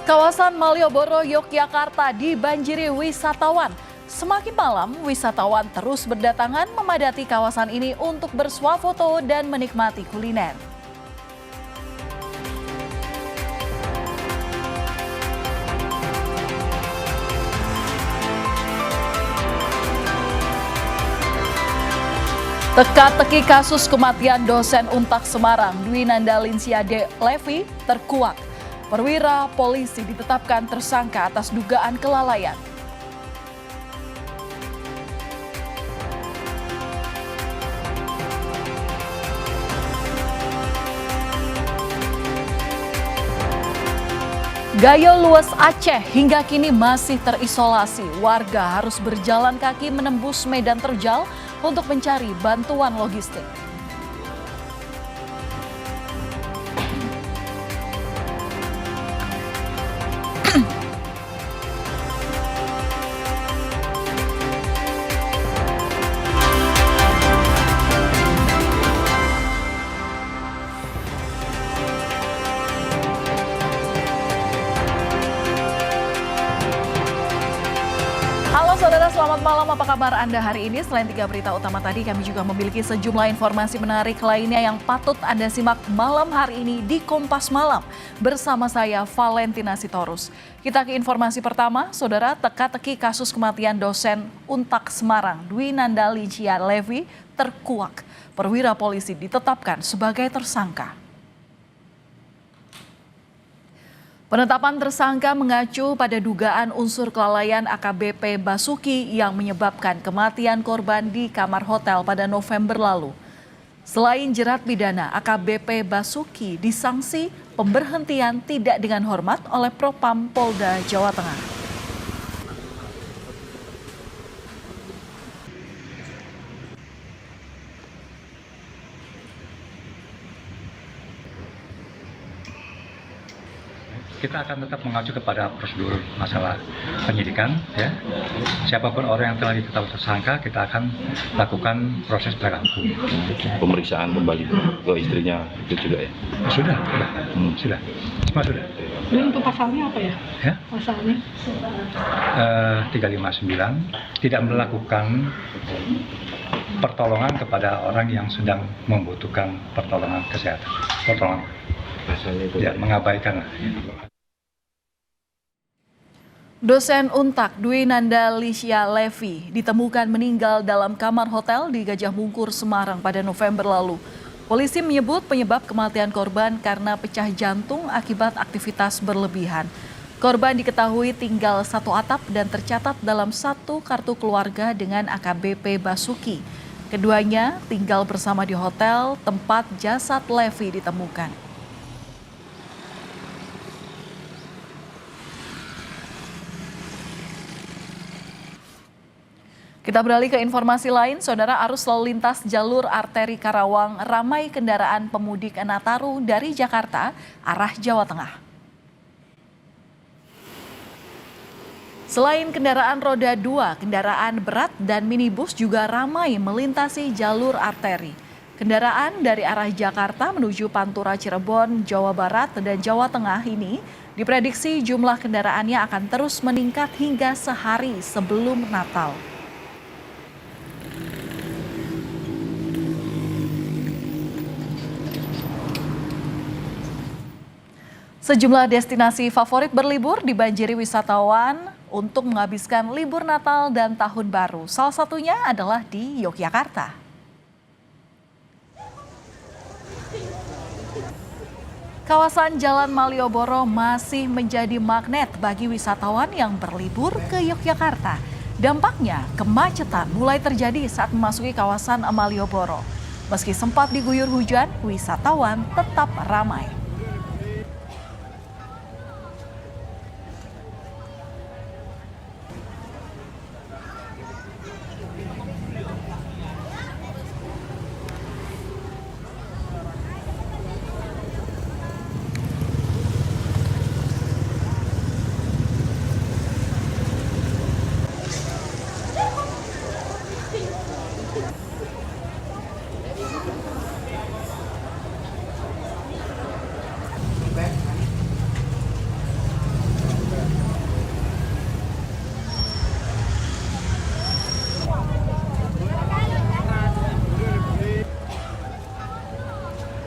Kawasan Malioboro, Yogyakarta dibanjiri wisatawan. Semakin malam, wisatawan terus berdatangan memadati kawasan ini untuk bersuah foto dan menikmati kuliner. Teka-teki kasus kematian dosen Untak Semarang, Dwi Nandalinsya Levi, terkuak. Perwira polisi ditetapkan tersangka atas dugaan kelalaian. Gayo luas Aceh hingga kini masih terisolasi. Warga harus berjalan kaki menembus medan terjal untuk mencari bantuan logistik. Halo saudara, selamat malam. Apa kabar Anda hari ini? Selain 3 berita utama tadi, kami juga memiliki sejumlah informasi menarik lainnya yang patut Anda simak malam hari ini di Kompas Malam. Bersama saya, Valentina Sitorus. Kita ke informasi pertama, saudara, teka-teki kasus kematian dosen Untak Semarang, Dwi Nandalinsya Levi, terkuak. Perwira polisi ditetapkan sebagai tersangka. Penetapan tersangka mengacu pada dugaan unsur kelalaian AKBP Basuki yang menyebabkan kematian korban di kamar hotel pada November lalu. Selain jerat pidana, AKBP Basuki disanksi pemberhentian tidak dengan hormat oleh Propam Polda Jawa Tengah. Kita akan tetap mengacu kepada prosedur masalah penyidikan, ya. Siapapun orang yang telah ditetapkan tersangka, kita akan lakukan proses penegakan hukum. Pemeriksaan kembali ke istrinya itu juga ya? Sudah. Semua sudah. Ini untuk pasalnya apa ya? Ya? Pasalnya? 359 tidak melakukan pertolongan kepada orang yang sedang membutuhkan pertolongan kesehatan. Pertolongan. Pasalnya itu Ya, mengabaikan lah. Dosen Untak Dwi Nandalinsya Levi ditemukan meninggal dalam kamar hotel di Gajah Mungkur, Semarang pada November lalu. Polisi menyebut penyebab kematian korban karena pecah jantung akibat aktivitas berlebihan. Korban diketahui tinggal satu atap dan tercatat dalam satu kartu keluarga dengan AKBP Basuki. Keduanya tinggal bersama di hotel tempat jasad Levi ditemukan. Kita beralih ke informasi lain, saudara. Arus lalu lintas jalur arteri Karawang ramai kendaraan pemudik Nataru dari Jakarta arah Jawa Tengah. Selain kendaraan roda 2, kendaraan berat dan minibus juga ramai melintasi jalur arteri. Kendaraan dari arah Jakarta menuju Pantura Cirebon, Jawa Barat dan Jawa Tengah ini diprediksi jumlah kendaraannya akan terus meningkat hingga sehari sebelum Natal. Sejumlah destinasi favorit berlibur dibanjiri wisatawan untuk menghabiskan libur Natal dan Tahun Baru. Salah satunya adalah di Yogyakarta. Kawasan Jalan Malioboro masih menjadi magnet bagi wisatawan yang berlibur ke Yogyakarta. Dampaknya, kemacetan mulai terjadi saat memasuki kawasan Malioboro. Meski sempat diguyur hujan, wisatawan tetap ramai.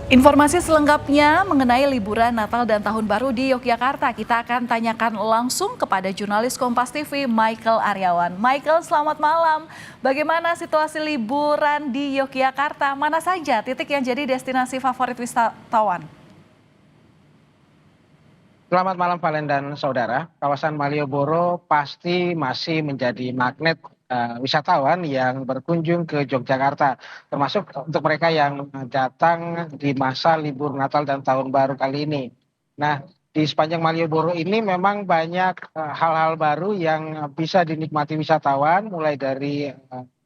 Informasi selengkapnya mengenai liburan Natal dan Tahun Baru di Yogyakarta kita akan tanyakan langsung kepada jurnalis Kompas TV Michael Aryawan. Michael, selamat malam. Bagaimana situasi liburan di Yogyakarta? Mana saja titik yang jadi destinasi favorit wisatawan? Selamat malam Valen dan saudara. Kawasan Malioboro pasti masih menjadi magnet wisatawan yang berkunjung ke Yogyakarta, termasuk untuk mereka yang datang di masa libur Natal dan Tahun Baru kali ini. Nah, di sepanjang Malioboro ini memang banyak hal-hal baru yang bisa dinikmati wisatawan, mulai dari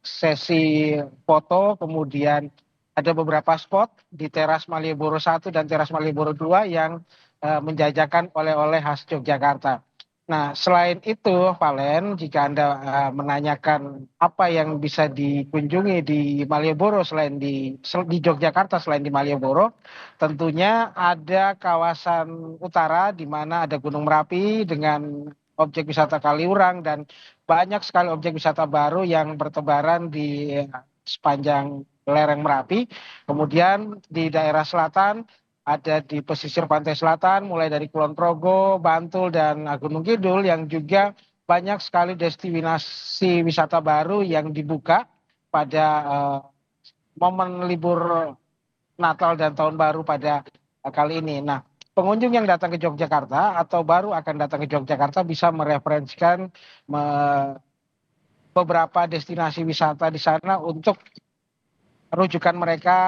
sesi foto, kemudian ada beberapa spot di teras Malioboro 1 dan teras Malioboro 2 yang menjajakan oleh-oleh khas Yogyakarta. Nah, selain itu, Valen, jika Anda menanyakan apa yang bisa dikunjungi di Malioboro selain di Yogyakarta selain di Malioboro, tentunya ada kawasan utara di mana ada Gunung Merapi dengan objek wisata Kaliurang dan banyak sekali objek wisata baru yang bertebaran di sepanjang lereng Merapi. Kemudian di daerah selatan ada di pesisir pantai selatan mulai dari Kulon Progo, Bantul dan Gunung Kidul yang juga banyak sekali destinasi wisata baru yang dibuka pada momen libur Natal dan Tahun Baru pada kali ini. Nah, pengunjung yang datang ke Yogyakarta atau baru akan datang ke Yogyakarta bisa mereferensikan beberapa destinasi wisata di sana untuk rujukan mereka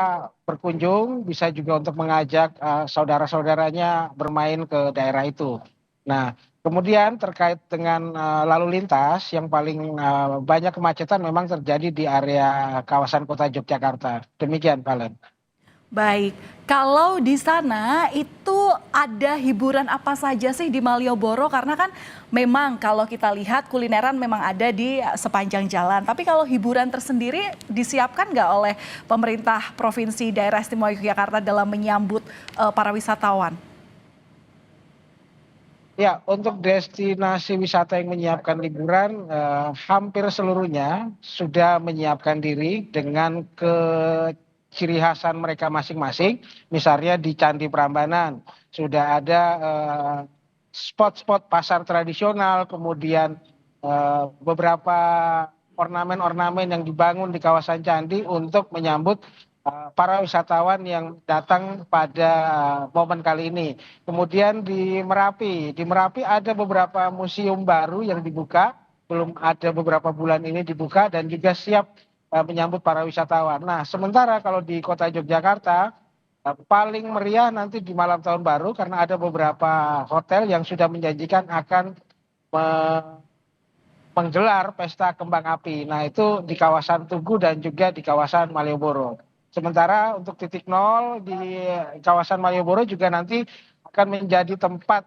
berkunjung, bisa juga untuk mengajak saudara-saudaranya bermain ke daerah itu. Nah, kemudian terkait dengan lalu lintas yang paling banyak kemacetan memang terjadi di area kawasan kota Yogyakarta. Demikian, Valen. Baik, kalau di sana itu ada hiburan apa saja sih di Malioboro? Karena kan memang kalau kita lihat kulineran memang ada di sepanjang jalan. Tapi kalau hiburan tersendiri disiapkan nggak oleh pemerintah Provinsi Daerah Istimewa Yogyakarta dalam menyambut para wisatawan? Ya, untuk destinasi wisata yang menyiapkan liburan, hampir seluruhnya sudah menyiapkan diri dengan ciri khasan mereka masing-masing. Misalnya di Candi Prambanan sudah ada spot-spot pasar tradisional, kemudian beberapa ornamen-ornamen yang dibangun di kawasan candi untuk menyambut para wisatawan yang datang pada momen kali ini. Kemudian di Merapi ada beberapa museum baru yang dibuka, belum ada beberapa bulan ini dibuka dan juga siap menyambut para wisatawan. Nah, sementara kalau di kota Yogyakarta paling meriah nanti di malam tahun baru karena ada beberapa hotel yang sudah menjanjikan akan menggelar pesta kembang api. Nah, itu di kawasan Tugu dan juga di kawasan Malioboro. Sementara untuk titik nol di kawasan Malioboro juga nanti akan menjadi tempat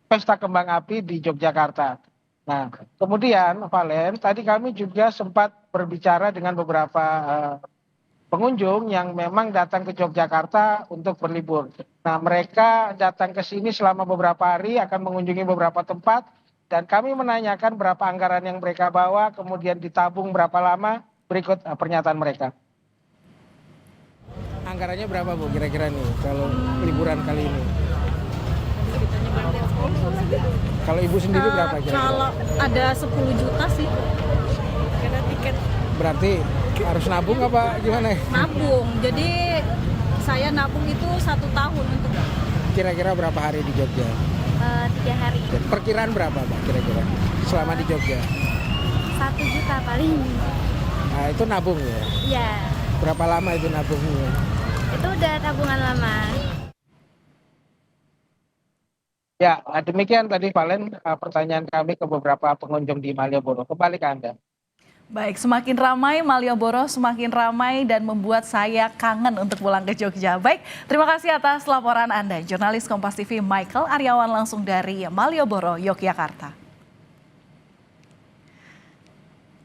pesta kembang api di Yogyakarta. Nah, kemudian Valen, tadi kami juga sempat berbicara dengan beberapa pengunjung yang memang datang ke Yogyakarta untuk berlibur. Nah, mereka datang ke sini selama beberapa hari akan mengunjungi beberapa tempat dan kami menanyakan berapa anggaran yang mereka bawa, kemudian ditabung berapa lama, berikut pernyataan mereka. Anggarannya berapa Bu kira-kira nih kalau liburan kali ini? Kalau ibu sendiri berapa kira-kira? Kalau ada 10 juta sih. Karena tiket. Berarti harus nabung apa gimana? Nabung. Jadi saya nabung itu 1 tahun untuk. Kira-kira berapa hari di Jogja? 3 hari. Perkiraan berapa Mbak kira-kira selama di Jogja? 1 juta paling. Nah, itu nabung ya? Iya. Berapa lama itu nabungnya? Itu udah tabungan lama. Ya, demikian tadi Valen pertanyaan kami ke beberapa pengunjung di Malioboro. Kembali ke Anda. Baik, semakin ramai Malioboro, semakin ramai dan membuat saya kangen untuk pulang ke Jogja. Baik, terima kasih atas laporan Anda. Jurnalis Kompas TV Michael Aryawan langsung dari Malioboro, Yogyakarta.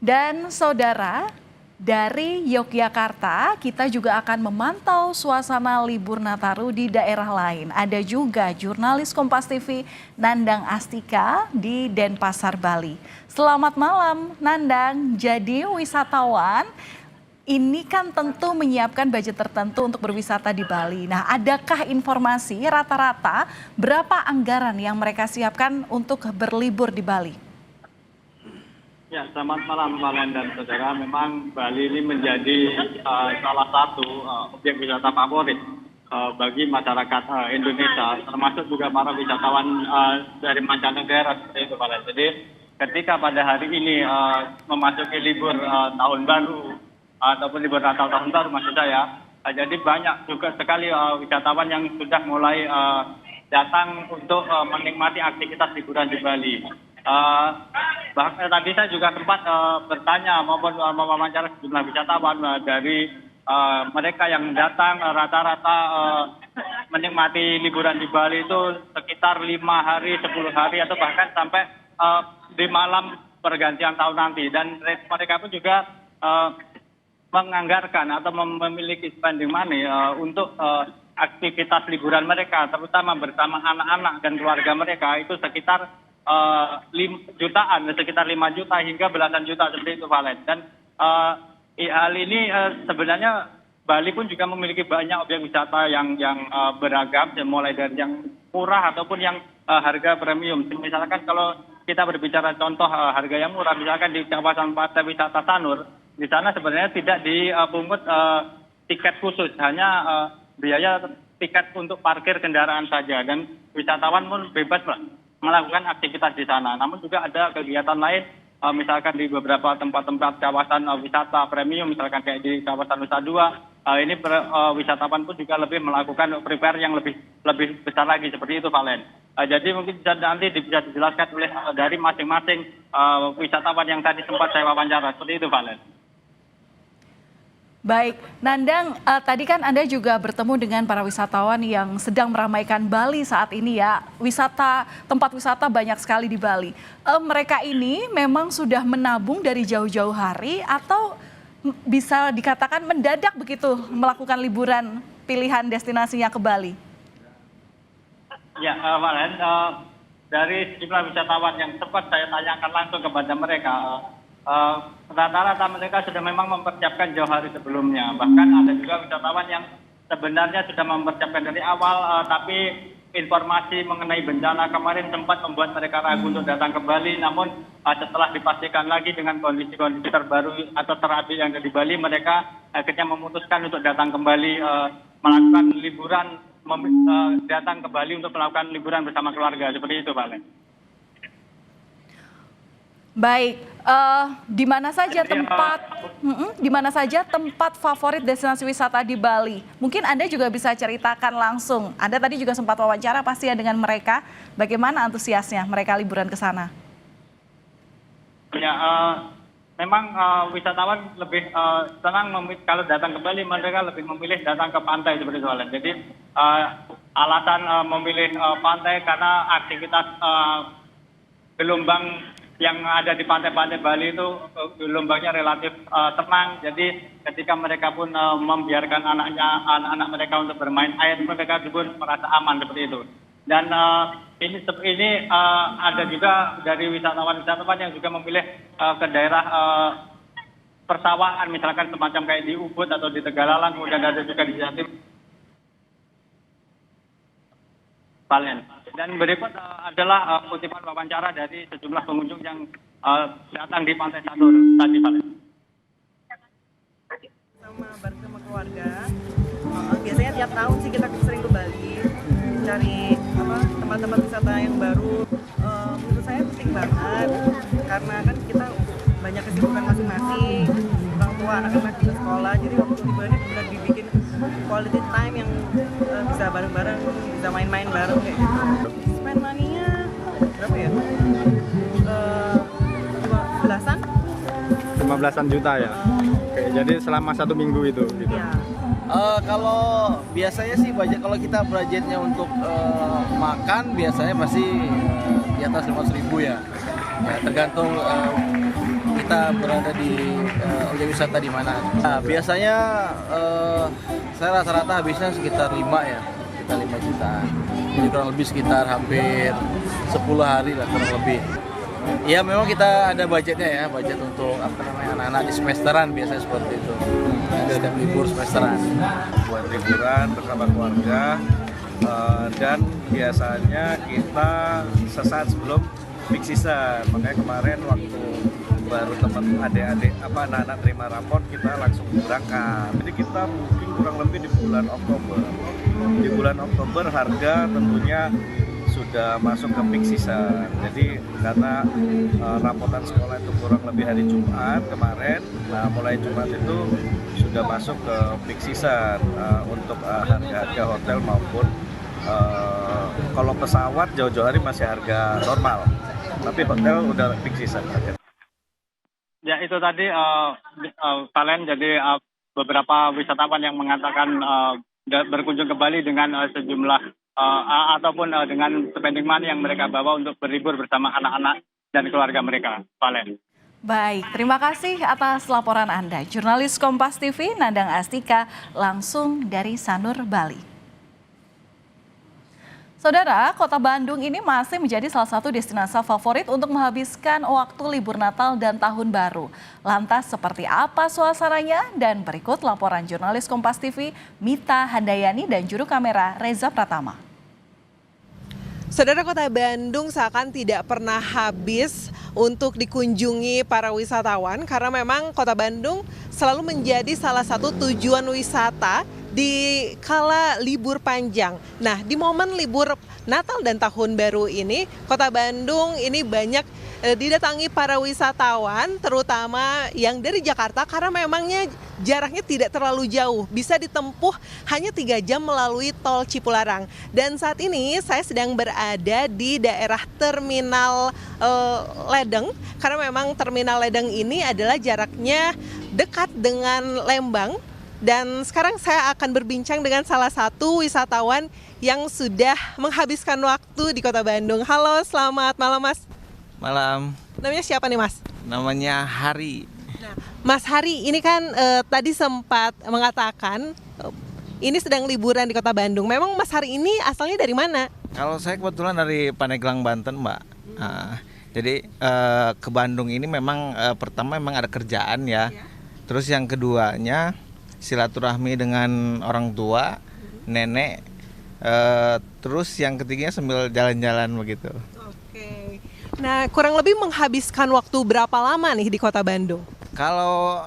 Dan saudara, dari Yogyakarta kita juga akan memantau suasana libur Nataru di daerah lain. Ada juga jurnalis Kompas TV Nandang Astika di Denpasar, Bali. Selamat malam Nandang, jadi wisatawan ini kan tentu menyiapkan budget tertentu untuk berwisata di Bali. Nah, adakah informasi rata-rata berapa anggaran yang mereka siapkan untuk berlibur di Bali? Ya, selamat malam Valen dan saudara. Memang Bali ini menjadi salah satu objek wisata favorit bagi masyarakat Indonesia, termasuk juga para wisatawan dari mancanegara seperti itu, Valen. Jadi ketika pada hari ini memasuki libur tahun baru ataupun libur Natal tahun baru maksud saya, jadi banyak juga sekali wisatawan yang sudah mulai datang untuk menikmati aktivitas liburan di Bali. Bahkan tadi saya juga sempat bertanya maupun mewawancara sejumlah wisatawan dari mereka yang datang rata-rata menikmati liburan di Bali itu sekitar 5 hari, 10 hari atau bahkan sampai di malam pergantian tahun nanti. Dan mereka pun juga menganggarkan atau memiliki spending money untuk aktivitas liburan mereka, terutama bersama anak-anak dan keluarga mereka itu sekitar jutaan, sekitar 5 juta hingga belasan juta seperti itu, Valen. Dan hal ini sebenarnya Bali pun juga memiliki banyak objek wisata yang beragam, mulai dari yang murah ataupun yang harga premium. Misalkan kalau kita berbicara contoh harga yang murah, misalkan di kawasan pantai wisata Sanur, di sana sebenarnya tidak dipungut tiket khusus, hanya biaya tiket untuk parkir kendaraan saja, dan wisatawan pun bebas melakukan aktivitas di sana. Namun juga ada kegiatan lain, misalkan di beberapa tempat-tempat kawasan wisata premium, misalkan kayak di kawasan Nusa Dua, ini wisatawan pun juga lebih melakukan prepare yang lebih besar lagi seperti itu, Valen. Jadi mungkin nanti bisa dijelaskan oleh dari masing-masing wisatawan yang tadi sempat saya wawancara, seperti itu, Valen. Baik, Nandang, tadi kan Anda juga bertemu dengan para wisatawan yang sedang meramaikan Bali saat ini ya. Tempat wisata banyak sekali di Bali. Mereka ini memang sudah menabung dari jauh-jauh hari atau bisa dikatakan mendadak begitu melakukan liburan pilihan destinasinya ke Bali? Ya, Valen, dari sejumlah wisatawan yang sempat saya tanyakan langsung kepada mereka, rata-rata mereka sudah memang mempersiapkan jauh hari sebelumnya. Bahkan ada juga wisatawan yang sebenarnya sudah mempersiapkan dari awal, tapi informasi mengenai bencana kemarin sempat membuat mereka ragu untuk datang ke Bali. Namun setelah dipastikan lagi dengan kondisi-kondisi terbaru atau terupdate yang ada di Bali, mereka akhirnya memutuskan untuk datang kembali melakukan liburan, datang ke Bali untuk melakukan liburan bersama keluarga. Seperti itu, Pak. Baik, di mana saja tempat favorit destinasi wisata di Bali? Mungkin Anda juga bisa ceritakan langsung. Anda tadi juga sempat wawancara pasti ya dengan mereka. Bagaimana antusiasnya mereka liburan ke sana? Ya, memang wisatawan lebih senang kalau datang ke Bali, mereka lebih memilih datang ke pantai seperti itu. Jadi alasan memilih pantai karena aktivitas gelombang yang ada di pantai-pantai Bali itu gelombangnya relatif tenang. Jadi ketika mereka pun membiarkan anak-anak mereka untuk bermain air, mereka pun merasa aman seperti itu. Dan ini ada juga dari wisatawan-wisatawan yang juga memilih ke daerah persawahan, misalkan semacam kayak di Ubud atau di Tegalalang, kemudian ada juga di Jatim. Dan berikut adalah kutipan wawancara dari sejumlah pengunjung yang datang di Pantai Sanur tadi, Valen. Bersama keluarga, biasanya tiap tahun sih kita sering ke Bali, cari tempat-tempat wisata yang baru. Menurut saya penting banget, karena kan kita banyak kesibukan masing-masing, orang tua, anak-anak juga sekolah, jadi waktu liburan ini benar dibikin quality time yang bisa bareng-bareng, bisa main-main bareng kayak gitu. Spend money-nya berapa ya? 15-an juta ya. Oke, jadi selama 1 minggu itu gitu. Ya. Kalau biasanya sih kalau kita budgetnya untuk makan biasanya pasti di atas 500.000 ya. Ya tergantung kita berada di objek wisata di mana. Nah, biasanya saya rata-rata habisnya sekitar 5 ya, sekitar 5 juta. Jadi kurang lebih sekitar hampir 10 hari lah kurang lebih. Ya memang kita ada budgetnya ya, budget untuk anak-anak di semesteran biasanya seperti itu. setiap libur semesteran. Buat liburan bersama keluarga, dan biasanya kita sesaat sebelum peak season. Makanya kemarin waktu baru teman adik-adik anak-anak terima raport, kita langsung berangkat. Jadi kita booking kurang lebih di bulan Oktober. Di bulan Oktober harga tentunya sudah masuk ke peak season. Jadi karena rapotan sekolah itu kurang lebih hari Jumat kemarin, nah mulai Jumat itu sudah masuk ke peak season untuk harga-harga hotel maupun kalau pesawat jauh-jauh hari masih harga normal, tapi hotel udah peak season. Ya itu tadi Valen, jadi beberapa wisatawan yang mengatakan berkunjung ke Bali dengan sejumlah ataupun dengan spending money yang mereka bawa untuk berlibur bersama anak-anak dan keluarga mereka. Valen. Baik, terima kasih atas laporan Anda. Jurnalis Kompas TV Nandang Astika langsung dari Sanur, Bali. Saudara, Kota Bandung ini masih menjadi salah satu destinasi favorit untuk menghabiskan waktu libur Natal dan Tahun Baru. Lantas seperti apa suasananya? Dan berikut laporan jurnalis Kompas TV Mita Handayani dan juru kamera Reza Pratama. Saudara, Kota Bandung seakan tidak pernah habis untuk dikunjungi para wisatawan karena memang Kota Bandung selalu menjadi salah satu tujuan wisata di kala libur panjang. Nah, di momen libur Natal dan Tahun Baru ini, Kota Bandung ini banyak didatangi para wisatawan, terutama yang dari Jakarta karena memangnya jaraknya tidak terlalu jauh. Bisa ditempuh hanya 3 jam melalui tol Cipularang. Dan saat ini saya sedang berada di daerah Terminal Ledeng, karena memang Terminal Ledeng ini adalah jaraknya dekat dengan Lembang. Dan sekarang saya akan berbincang dengan salah satu wisatawan yang sudah menghabiskan waktu di Kota Bandung. Halo, selamat malam Mas. Malam. Namanya siapa nih Mas? Namanya Hari. Nah, Mas Hari, ini kan tadi sempat mengatakan ini sedang liburan di Kota Bandung. Memang Mas Hari ini asalnya dari mana? Kalau saya kebetulan dari Pandeglang, Banten, Mbak. Jadi ke Bandung ini memang pertama memang ada kerjaan ya. Terus yang keduanya silaturahmi dengan orang tua, nenek, terus yang ketiganya sambil jalan-jalan begitu. Oke. Nah, kurang lebih menghabiskan waktu berapa lama nih di Kota Bandung? Kalau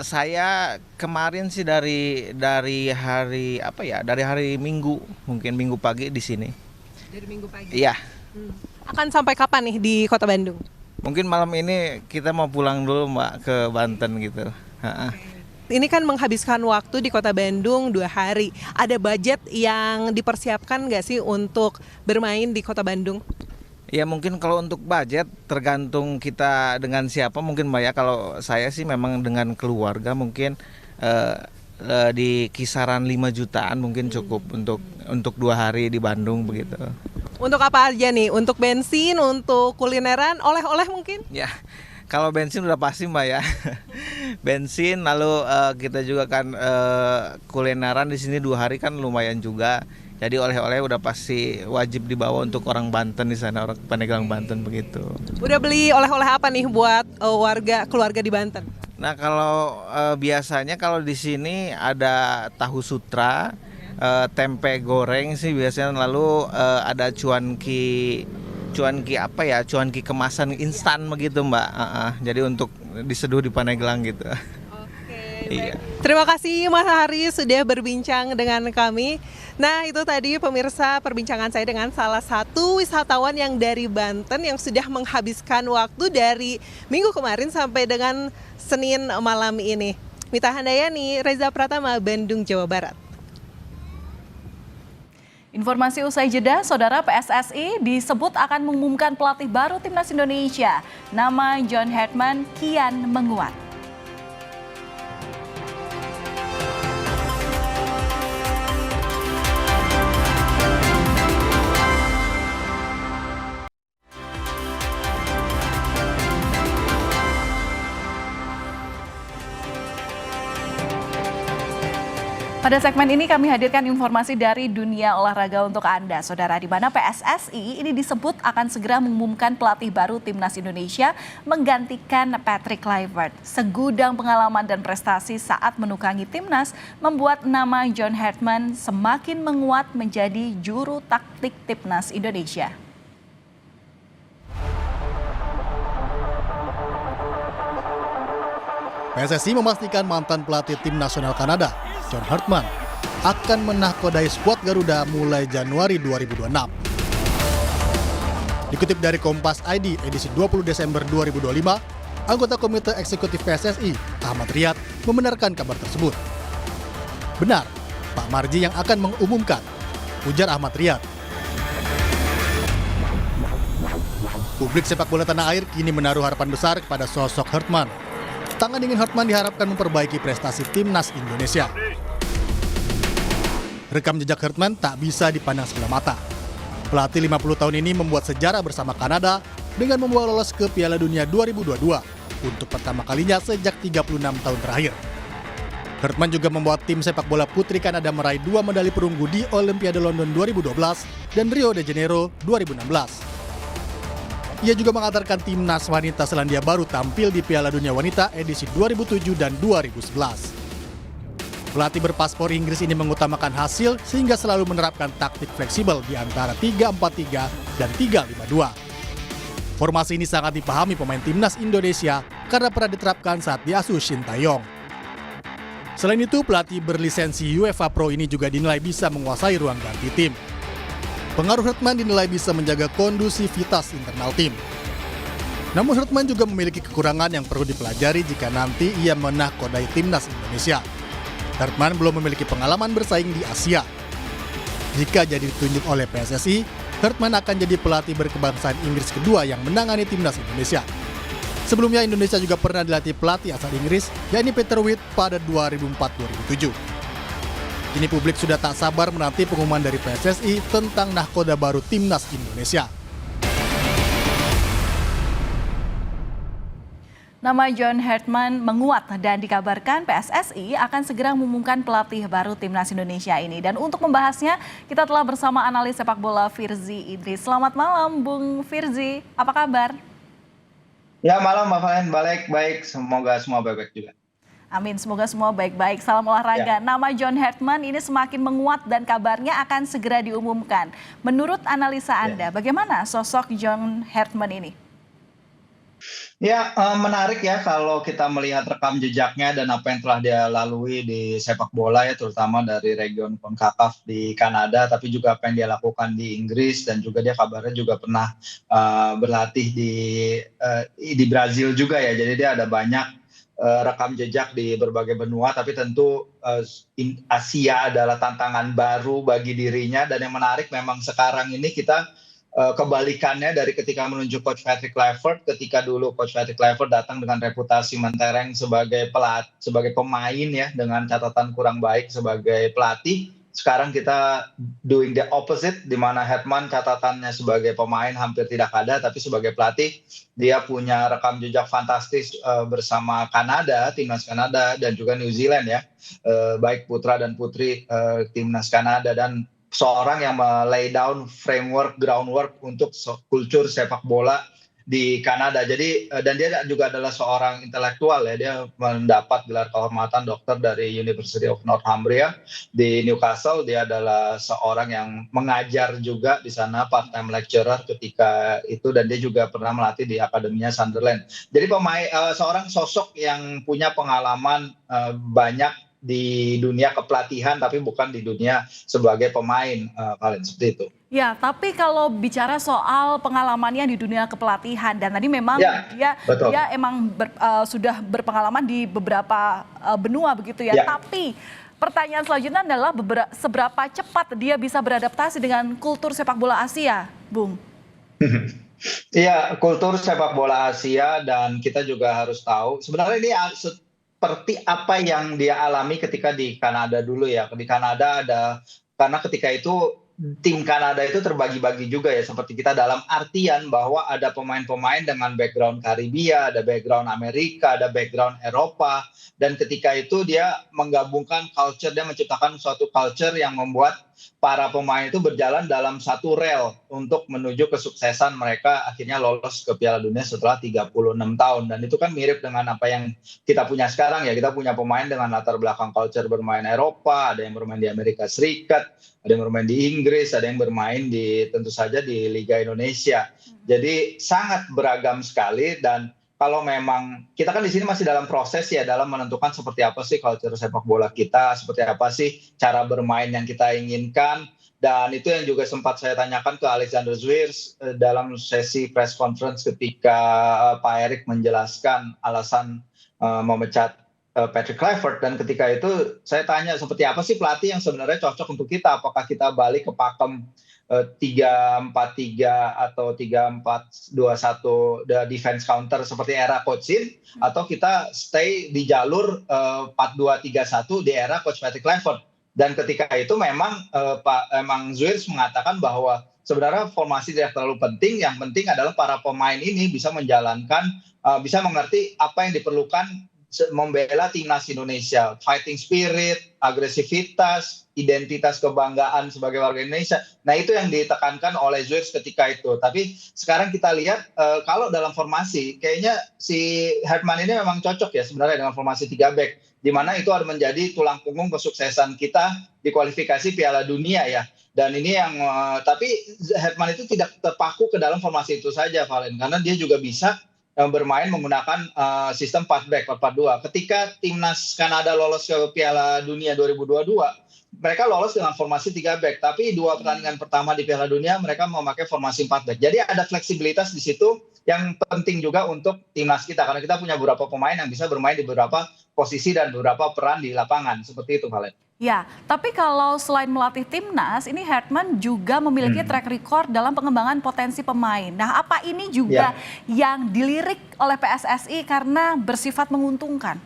saya kemarin sih dari hari apa ya? Dari hari Minggu, mungkin Minggu pagi di sini. Dari Minggu pagi. Iya. Akan sampai kapan nih di Kota Bandung? Mungkin malam ini kita mau pulang dulu Mbak ke Banten gitu. Ini kan menghabiskan waktu di Kota Bandung 2 hari. Ada budget yang dipersiapkan nggak sih untuk bermain di Kota Bandung? Ya mungkin kalau untuk budget tergantung kita dengan siapa mungkin Mbak ya. Kalau saya sih memang dengan keluarga mungkin di kisaran 5 jutaan mungkin cukup untuk 2 hari di Bandung begitu. Untuk apa aja nih? Untuk bensin, untuk kulineran, oleh-oleh mungkin? Ya. Kalau bensin udah pasti Mbak ya, bensin lalu kita juga kan kulineran di sini 2 hari kan lumayan juga. Jadi oleh-oleh udah pasti wajib dibawa untuk orang Banten di sana, orang Pandeglang Banten begitu. Udah beli oleh-oleh apa nih buat keluarga di Banten? Nah kalau biasanya kalau di sini ada tahu sutra, tempe goreng sih biasanya, lalu ada cuanki apa ya, cuanki kemasan instan begitu Mbak. Jadi untuk diseduh di Pandeglang gitu. Oke, iya. Terima kasih Mas Hari sudah berbincang dengan kami. Nah, itu tadi pemirsa perbincangan saya dengan salah satu wisatawan yang dari Banten yang sudah menghabiskan waktu dari Minggu kemarin sampai dengan Senin malam ini. Mita Handayani, Reza Pratama, Bandung, Jawa Barat. Informasi usai jeda, Saudara, PSSI disebut akan mengumumkan pelatih baru Timnas Indonesia. Nama John Hetman kian menguat. Pada segmen ini kami hadirkan informasi dari dunia olahraga untuk Anda, Saudara, di mana PSSI ini disebut akan segera mengumumkan pelatih baru Timnas Indonesia menggantikan Patrick Kluivert. Segudang pengalaman dan prestasi saat menukangi Timnas membuat nama John Hartman semakin menguat menjadi juru taktik Timnas Indonesia. PSSI memastikan mantan pelatih tim nasional Kanada, John Hartman, akan menahkodai skuad Garuda mulai Januari 2026. Dikutip dari Kompas ID edisi 20 Desember 2025, anggota Komite Eksekutif PSSI, Ahmad Riyad, membenarkan kabar tersebut. Benar, Pak Marji yang akan mengumumkan, ujar Ahmad Riyad. Publik sepak bola tanah air kini menaruh harapan besar kepada sosok Hartman. Tangan dingin Hartman diharapkan memperbaiki prestasi Timnas Indonesia. Rekam jejak Hartman tak bisa dipandang sebelah mata. Pelatih 50 tahun ini membuat sejarah bersama Kanada dengan membawa lolos ke Piala Dunia 2022 untuk pertama kalinya sejak 36 tahun terakhir. Hartman juga membawa tim sepak bola putri Kanada meraih 2 medali perunggu di Olimpiade London 2012 dan Rio de Janeiro 2016. Ia juga mengantarkan timnas wanita Selandia Baru tampil di Piala Dunia Wanita edisi 2007 dan 2011. Pelatih berpaspor Inggris ini mengutamakan hasil sehingga selalu menerapkan taktik fleksibel di antara 3-4-3 dan 3-5-2. Formasi ini sangat dipahami pemain timnas Indonesia karena pernah diterapkan saat diasuh Shin Tae-yong. Selain itu, pelatih berlisensi UEFA Pro ini juga dinilai bisa menguasai ruang ganti tim. Pengaruh Hartman dinilai bisa menjaga kondusivitas internal tim. Namun Hartman juga memiliki kekurangan yang perlu dipelajari jika nanti ia menahkodai timnas Indonesia. Hartman belum memiliki pengalaman bersaing di Asia. Jika jadi ditunjuk oleh PSSI, Hartman akan jadi pelatih berkebangsaan Inggris kedua yang menangani timnas Indonesia. Sebelumnya Indonesia juga pernah dilatih pelatih asal Inggris, yakni Peter Witt pada 2004-2007. Kini publik sudah tak sabar menanti pengumuman dari PSSI tentang nahkoda baru Timnas Indonesia. Nama John Hartman menguat dan dikabarkan PSSI akan segera mengumumkan pelatih baru Timnas Indonesia ini. Dan untuk membahasnya, kita telah bersama analis sepak bola Firzi Idris. Selamat malam, Bung Firzi. Apa kabar? Ya, malam Mbak Valen. Baik. Semoga semua baik-baik juga. Amin, semoga semua baik-baik. Salam olahraga. Ya. Nama John Hartman ini semakin menguat dan kabarnya akan segera diumumkan. Menurut analisa Anda, bagaimana sosok John Hartman ini? Ya, menarik ya kalau kita melihat rekam jejaknya dan apa yang telah dia lalui di sepak bola ya, terutama dari region CONCACAF di Kanada, tapi juga apa yang dia lakukan di Inggris dan juga dia kabarnya juga pernah berlatih di Brazil juga ya. Jadi dia ada banyak rekam jejak di berbagai benua, tapi tentu Asia adalah tantangan baru bagi dirinya. Dan yang menarik memang sekarang ini kita kebalikannya dari ketika menunjuk Coach Patrick Kluivert, ketika dulu Coach Patrick Kluivert datang dengan reputasi mentereng sebagai pemain ya, dengan catatan kurang baik sebagai pelatih. Sekarang kita doing the opposite, di mana Hartman catatannya sebagai pemain hampir tidak ada, tapi sebagai pelatih dia punya rekam jejak fantastis bersama Kanada, timnas Kanada dan juga New Zealand ya, baik putra dan putri timnas Kanada, dan seorang yang lay down groundwork untuk kultur sepak bola di Kanada. Jadi dan dia juga adalah seorang intelektual ya, dia mendapat gelar kehormatan dokter dari University of Northumbria di Newcastle. Dia adalah seorang yang mengajar juga di sana, part-time lecturer ketika itu, dan dia juga pernah melatih di akademinya Sunderland. Jadi seorang sosok yang punya pengalaman banyak di dunia kepelatihan, tapi bukan di dunia sebagai pemain, Valen, seperti itu. Ya, tapi kalau bicara soal pengalamannya di dunia kepelatihan, dan tadi memang dia emang sudah berpengalaman di beberapa benua begitu ya. Tapi pertanyaan selanjutnya adalah seberapa cepat dia bisa beradaptasi dengan kultur sepak bola Asia, Bung? Iya, kultur sepak bola Asia, dan kita juga harus tahu sebenarnya ini seperti apa yang dia alami ketika di Kanada dulu ya. Di Kanada karena ketika itu tim Kanada itu terbagi-bagi juga ya seperti kita, dalam artian bahwa ada pemain-pemain dengan background Karibia, ada background Amerika, ada background Eropa, dan ketika itu dia menggabungkan culture, dia menciptakan suatu culture yang membuat para pemain itu berjalan dalam satu rel untuk menuju kesuksesan mereka akhirnya lolos ke Piala Dunia setelah 36 tahun. Dan itu kan mirip dengan apa yang kita punya sekarang ya, kita punya pemain dengan latar belakang culture bermain Eropa, ada yang bermain di Amerika Serikat, ada yang bermain di Inggris, ada yang bermain di tentu saja di Liga Indonesia. Jadi sangat beragam sekali, dan kalau memang kita kan di sini masih dalam proses ya, dalam menentukan seperti apa sih culture sepak bola kita, seperti apa sih cara bermain yang kita inginkan. Dan itu yang juga sempat saya tanyakan ke Alexander Zwiers dalam sesi press conference ketika Pak Erik menjelaskan alasan memecat Patrick Kluivert. Dan ketika itu saya tanya seperti apa sih pelatih yang sebenarnya cocok untuk kita, apakah kita balik ke pakem 3-4-3 atau 3-4-2-1 defense counter seperti era Coach Shin, atau kita stay di jalur 4-2-3-1 di era Coach Patrick Kluivert. Dan ketika itu memang emang Zwiers mengatakan bahwa sebenarnya formasi tidak terlalu penting, yang penting adalah para pemain ini bisa menjalankan, bisa mengerti apa yang diperlukan membela timnas Indonesia, fighting spirit, agresivitas, identitas kebanggaan sebagai warga Indonesia. Nah itu yang ditekankan oleh Zwiers ketika itu. Tapi sekarang kita lihat kalau dalam formasi, kayaknya si Herman ini memang cocok ya sebenarnya dengan formasi 3 back, di mana itu harus menjadi tulang punggung kesuksesan kita di kualifikasi Piala Dunia ya. Dan ini yang tapi Herman itu tidak terpaku ke dalam formasi itu saja, Valen, karena dia juga bisa bermain menggunakan sistem 4-back, 4-4-2. Ketika timnas Kanada lolos ke Piala Dunia 2022, mereka lolos dengan formasi 3-back, tapi 2 pertandingan pertama di Piala Dunia mereka memakai formasi 4-back. Jadi ada fleksibilitas di situ yang penting juga untuk timnas kita, karena kita punya beberapa pemain yang bisa bermain di beberapa posisi dan beberapa peran di lapangan. Seperti itu, Valen. Ya, tapi kalau selain melatih timnas, ini Herman juga memiliki track record dalam pengembangan potensi pemain. Nah, apa ini juga yang dilirik oleh PSSI karena bersifat menguntungkan?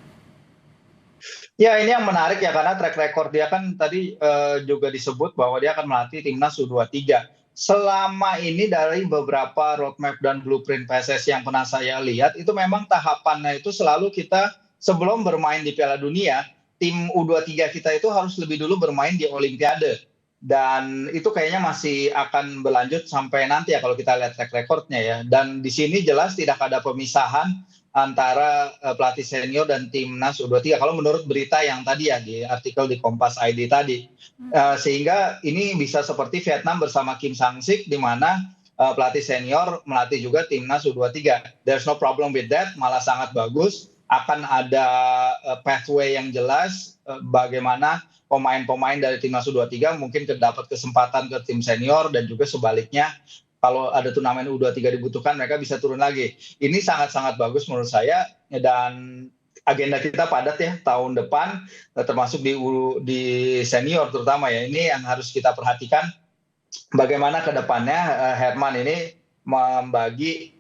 Ya, ini yang menarik ya, karena track record dia kan tadi juga disebut bahwa dia akan melatih timnas U23. Selama ini dari beberapa roadmap dan blueprint PSSI yang pernah saya lihat, itu memang tahapannya itu selalu kita sebelum bermain di Piala Dunia, tim U23 kita itu harus lebih dulu bermain di Olimpiade. Dan itu kayaknya masih akan berlanjut sampai nanti ya kalau kita lihat track recordnya ya. Dan di sini jelas tidak ada pemisahan antara pelatih senior dan timnas U23. Kalau menurut berita yang tadi ya di artikel di Kompas ID tadi. Sehingga ini bisa seperti Vietnam bersama Kim Sang-sik, di mana pelatih senior melatih juga timnas U23. There's no problem with that, malah sangat bagus. Akan ada pathway yang jelas bagaimana pemain-pemain dari timnas U23 mungkin dapat kesempatan ke tim senior, dan juga sebaliknya kalau ada turnamen U23 dibutuhkan mereka bisa turun lagi. Ini sangat-sangat bagus menurut saya, dan agenda kita padat ya tahun depan, termasuk di senior terutama ya. Ini yang harus kita perhatikan bagaimana ke depannya Herman ini membagi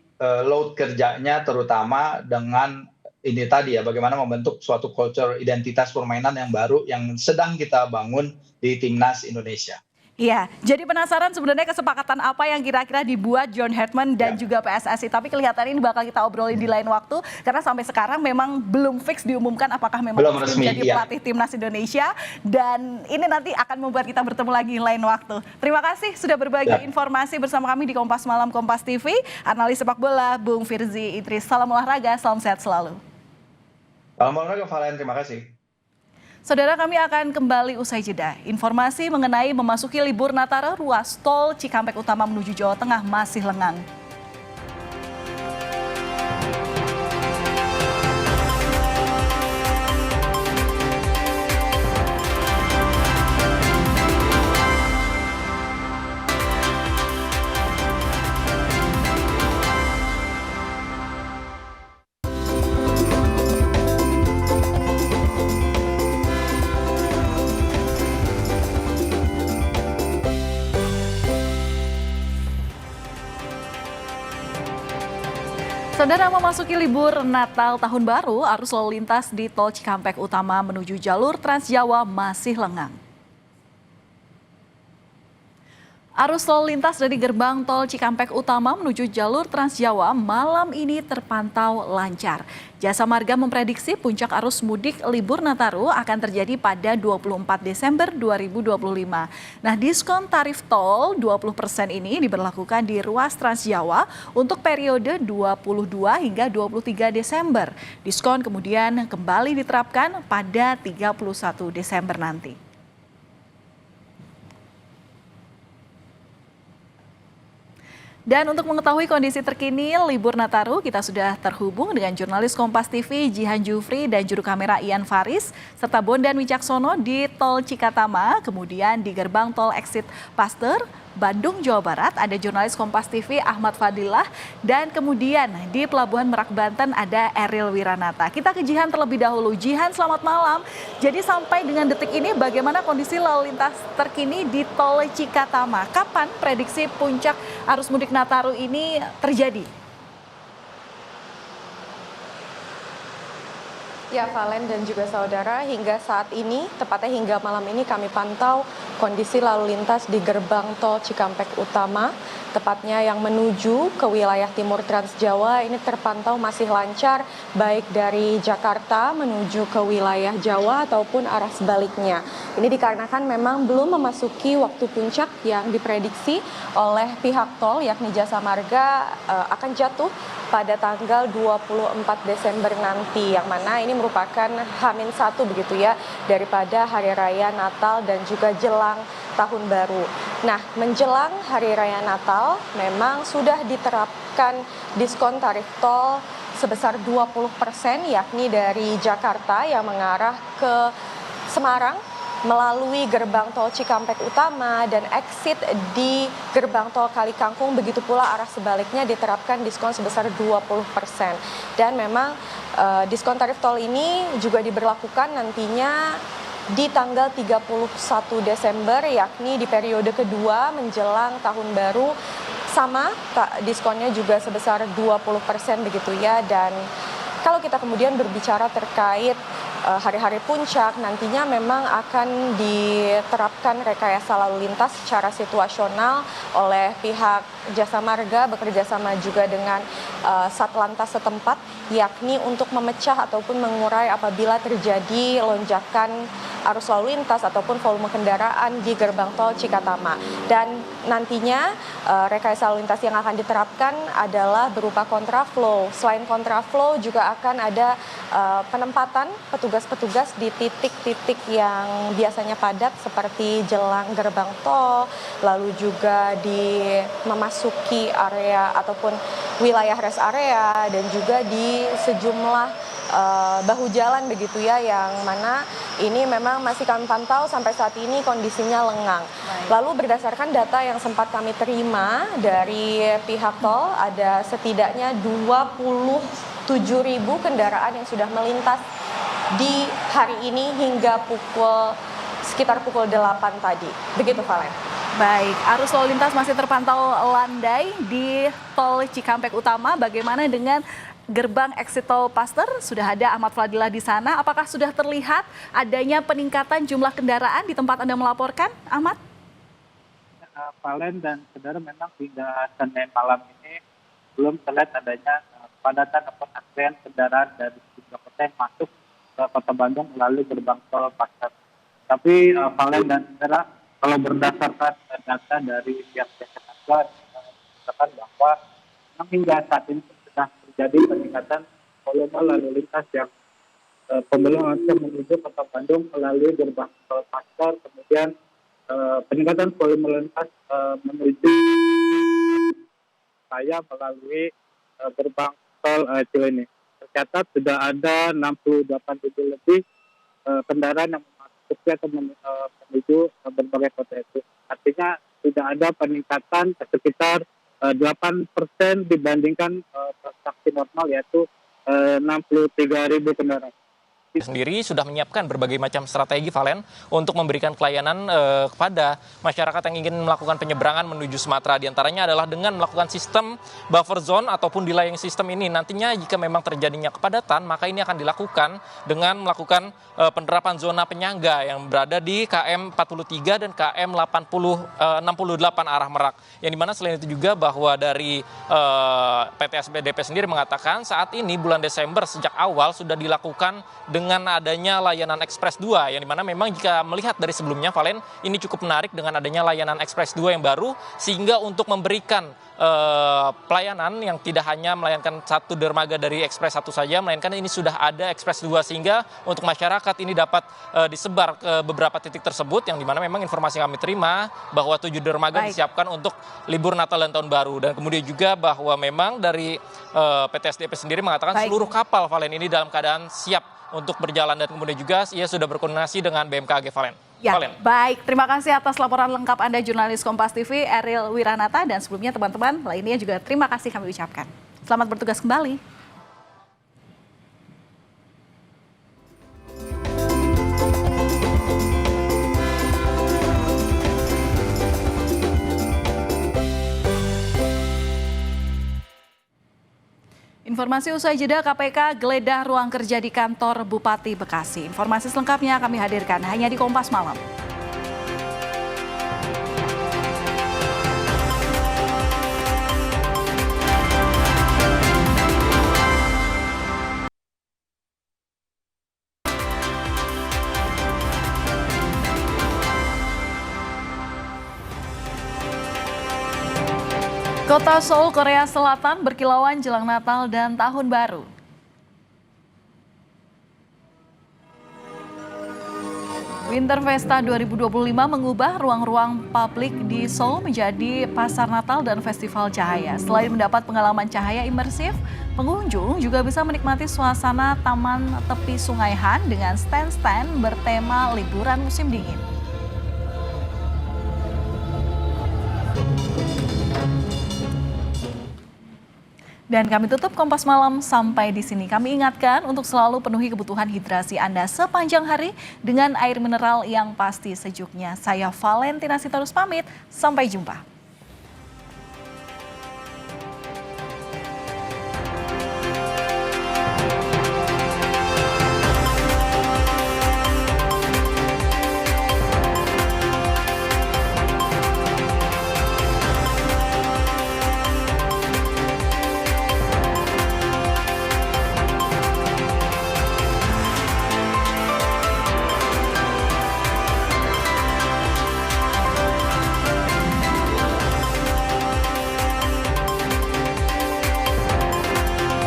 load kerjanya, terutama dengan ini tadi ya, bagaimana membentuk suatu culture identitas permainan yang baru yang sedang kita bangun di timnas Indonesia. Iya, jadi penasaran sebenarnya kesepakatan apa yang kira-kira dibuat John Herman dan juga PSSI. Tapi kelihatan ini bakal kita obrolin di lain waktu, karena sampai sekarang memang belum fix diumumkan apakah memang resmi menjadi pelatih timnas Indonesia. Dan ini nanti akan membuat kita bertemu lagi di lain waktu. Terima kasih sudah berbagi informasi bersama kami di Kompas Malam Kompas TV. Analis sepak bola Bung Firzi Idris. Salam olahraga, salam sehat selalu. Salam olahraga, Valen, terima kasih. Saudara, kami akan kembali usai jeda. Informasi mengenai memasuki libur Nataru, ruas tol Cikampek Utama menuju Jawa Tengah masih lengang. Saudara, memasuki libur Natal Tahun Baru, arus lalu lintas di tol Cikampek Utama menuju jalur Trans Jawa masih lengang. Arus lalu lintas dari gerbang tol Cikampek Utama menuju jalur Trans Jawa malam ini terpantau lancar. Jasa Marga memprediksi puncak arus mudik libur Nataru akan terjadi pada 24 Desember 2025. Nah, diskon tarif tol 20% ini diberlakukan di ruas Trans Jawa untuk periode 22 hingga 23 Desember. Diskon kemudian kembali diterapkan pada 31 Desember nanti. Dan untuk mengetahui kondisi terkini libur Nataru, kita sudah terhubung dengan jurnalis Kompas TV Jihan Jufri dan juru kamera Ian Faris, serta Bondan Wicaksono di Tol Cikatama, kemudian di gerbang tol exit Pasteur, Bandung, Jawa Barat, ada jurnalis Kompas TV Ahmad Fadilah, dan kemudian di Pelabuhan Merak, Banten ada Eril Wiranata. Kita ke Jihan terlebih dahulu. Jihan, selamat malam. Jadi sampai dengan detik ini bagaimana kondisi lalu lintas terkini di Tol Cikatama? Kapan prediksi puncak arus mudik Nataru ini terjadi? Ya, Valen dan juga saudara, hingga saat ini, tepatnya hingga malam ini kami pantau kondisi lalu lintas di gerbang tol Cikampek Utama, tepatnya yang menuju ke wilayah timur Trans Jawa ini terpantau masih lancar, baik dari Jakarta menuju ke wilayah Jawa ataupun arah sebaliknya. Ini dikarenakan memang belum memasuki waktu puncak yang diprediksi oleh pihak tol, yakni Jasa Marga akan jatuh pada tanggal 24 Desember nanti, yang mana ini merupakan H-1 begitu ya, daripada Hari Raya Natal dan juga jelang Tahun Baru. Nah, menjelang Hari Raya Natal memang sudah diterapkan diskon tarif tol sebesar 20%, yakni dari Jakarta yang mengarah ke Semarang melalui gerbang tol Cikampek Utama dan exit di gerbang tol Kali Kangkung, begitu pula arah sebaliknya diterapkan diskon sebesar 20%. Dan memang diskon tarif tol ini juga diberlakukan nantinya di tanggal 31 Desember, yakni di periode kedua menjelang Tahun Baru, sama diskonnya juga sebesar 20% begitu ya. Dan kalau kita kemudian berbicara terkait hari-hari puncak, nantinya memang akan diterapkan rekayasa lalu lintas secara situasional oleh pihak Jasa Marga bekerja sama juga dengan Satlantas setempat, yakni untuk memecah ataupun mengurai apabila terjadi lonjakan arus lalu lintas ataupun volume kendaraan di gerbang tol Cikatama. Dan nantinya rekayasa lalu lintas yang akan diterapkan adalah berupa kontraflow. Selain kontraflow juga akan ada penempatan petugas-petugas di titik-titik yang biasanya padat seperti jelang gerbang tol, lalu juga di memasuki area ataupun wilayah rest area, dan juga di sejumlah bahu jalan begitu ya, yang mana ini memang masih kami pantau sampai saat ini kondisinya lengang. Lalu berdasarkan data yang sempat kami terima dari pihak tol, ada setidaknya 27.000 kendaraan yang sudah melintas di hari ini hingga sekitar pukul 8 tadi. Begitu, Valen. Baik, arus lalu lintas masih terpantau landai di Tol Cikampek Utama. Bagaimana dengan gerbang exit tol Pasteur? Sudah ada Ahmad Fadilah di sana. Apakah sudah terlihat adanya peningkatan jumlah kendaraan di tempat Anda melaporkan, Ahmad? Valen dan saudara, memang hingga Senin malam ini belum terlihat adanya kepadatan atau antrian kendaraan dari sejumlah kota yang masuk ke Kota Bandung melalui gerbang tol Pasteur. Tapi Valen dan saudara, kalau berdasarkan data dari pihak Jasa Marga, mengatakan bahwa hingga saat ini sudah terjadi peningkatan volume lalu lintas yang pembelok akan menuju Kota Bandung melalui gerbang tol Pasteur, kemudian peningkatan volume lalu lintas menuju saya melalui gerbang tol Cilenyi. Tercatat sudah ada 68.000 lebih kendaraan yang memasuki atau menuju berbagai kota itu. Artinya tidak ada peningkatan sekitar 8% dibandingkan transaksi normal, yaitu 63.000 kendaraan. sendiri sudah menyiapkan berbagai macam strategi, Valen, untuk memberikan pelayanan kepada masyarakat yang ingin melakukan penyeberangan menuju Sumatera. Di antaranya adalah dengan melakukan sistem buffer zone ataupun delaying system ini. Nantinya jika memang terjadinya kepadatan, maka ini akan dilakukan dengan melakukan penerapan zona penyangga yang berada di KM 43 dan KM 68 arah Merak. Yang dimana selain itu juga bahwa dari PT SPDP sendiri mengatakan saat ini bulan Desember sejak awal sudah dilakukan dengan adanya layanan Ekspres 2, yang dimana memang jika melihat dari sebelumnya, Valen, ini cukup menarik dengan adanya layanan Ekspres 2 yang baru, sehingga untuk memberikan pelayanan yang tidak hanya melayangkan satu dermaga dari Ekspres 1 saja, melainkan ini sudah ada Ekspres 2, sehingga untuk masyarakat ini dapat disebar ke beberapa titik tersebut, yang dimana memang informasi kami terima bahwa 7 dermaga disiapkan untuk libur Natal dan Tahun Baru. Dan kemudian juga bahwa memang dari PT SDP sendiri mengatakan seluruh kapal, Valen, ini dalam keadaan siap untuk berjalan, dan kemudian juga ia sudah berkoordinasi dengan BMKG, Valen. Ya, baik. Terima kasih atas laporan lengkap Anda, jurnalis Kompas TV, Eril Wiranata, dan sebelumnya teman-teman lainnya juga terima kasih kami ucapkan. Selamat bertugas kembali. Informasi usai jeda, KPK geledah ruang kerja di kantor Bupati Bekasi. Informasi selengkapnya kami hadirkan hanya di Kompas Malam. Kota Seoul, Korea Selatan berkilauan jelang Natal dan Tahun Baru. Winter Festa 2025 mengubah ruang-ruang publik di Seoul menjadi pasar Natal dan festival cahaya. Selain mendapat pengalaman cahaya imersif, pengunjung juga bisa menikmati suasana taman tepi Sungai Han dengan stand-stand bertema liburan musim dingin. Dan kami tutup Kompas Malam sampai di sini. Kami ingatkan untuk selalu penuhi kebutuhan hidrasi Anda sepanjang hari dengan air mineral yang pasti sejuknya. Saya Valentina Sitorus pamit, sampai jumpa.